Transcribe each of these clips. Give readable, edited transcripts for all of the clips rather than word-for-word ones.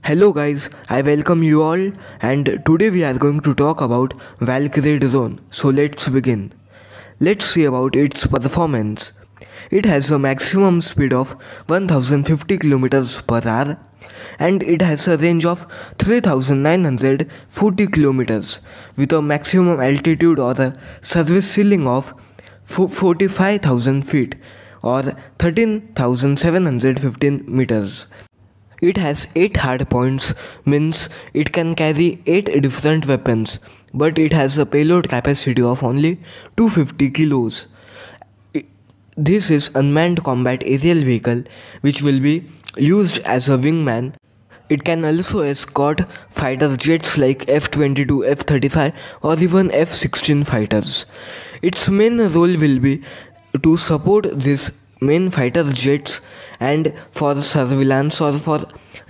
Hello guys, I welcome you all and today we are going to talk about Valkyrie drone. So let's begin. Let's see about its performance. It has a maximum speed of 1050 km per hour and it has a range of 3940 km with a maximum altitude or a service ceiling of 45,000 feet or 13,715 meters. It has 8 hard points, means it can carry 8 different weapons, but it has a payload capacity of only 250 kilos. This is unmanned combat aerial vehicle which will be used as a wingman. It can also escort fighter jets like F-22, F-35 or even F-16 fighters. Its main role will be to support these main fighter jets and for surveillance or for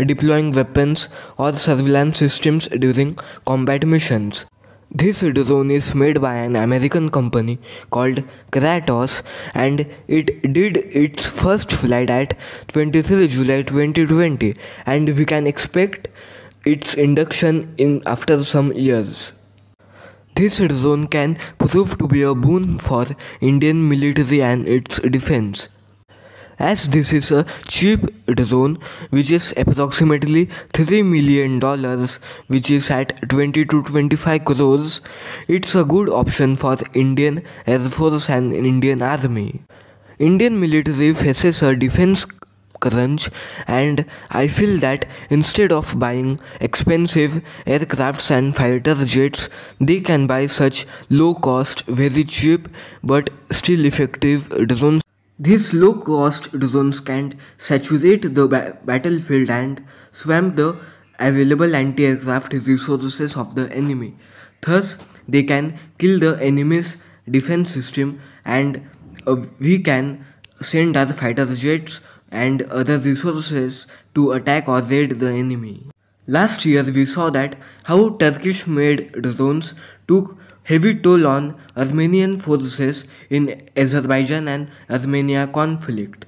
deploying weapons or surveillance systems during combat missions. This drone is made by an American company called Kratos and it did its first flight at 23 July 2020 and we can expect its induction in after some years. This drone can prove to be a boon for Indian military and its defense. As this is a cheap drone which is approximately $3 million, which is at 20 to 25 crores, it's a good option for Indian Air Force and Indian Army. Indian military faces a defense crunch and I feel that instead of buying expensive aircrafts and fighter jets, they can buy such low cost, very cheap but still effective drones. These low-cost drones can saturate the battlefield and swamp the available anti-aircraft resources of the enemy. Thus, they can kill the enemy's defense system and we can send our fighter jets and other resources to attack or raid the enemy. Last year, we saw that how Turkish-made drones took heavy toll on Armenian forces in Azerbaijan and Armenia conflict.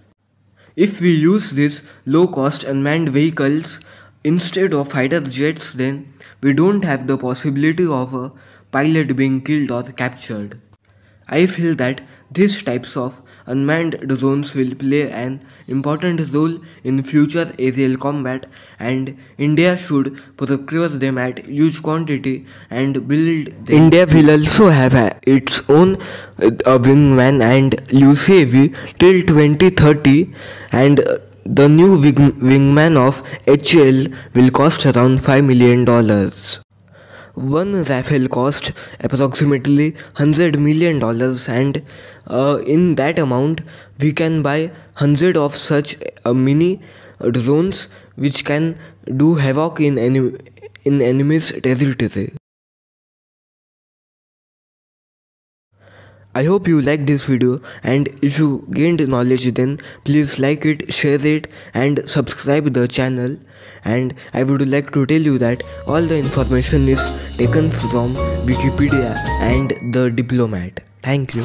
If we use these low-cost unmanned vehicles instead of fighter jets, then we don't have the possibility of a pilot being killed or captured. I feel that these types of unmanned drones will play an important role in future aerial combat and India should procure them at huge quantity and build them. India will also have its own wingman and UCAV till 2030 and the new wingman of HAL will cost around $5 million. One Rafale cost approximately $100 million and in that amount we can buy hundreds of such mini drones which can do havoc in enemy's territory. I hope you liked this video and if you gained knowledge then please like it, share it and subscribe the channel, and I would like to tell you that all the information is taken from Wikipedia and The Diplomat. Thank you.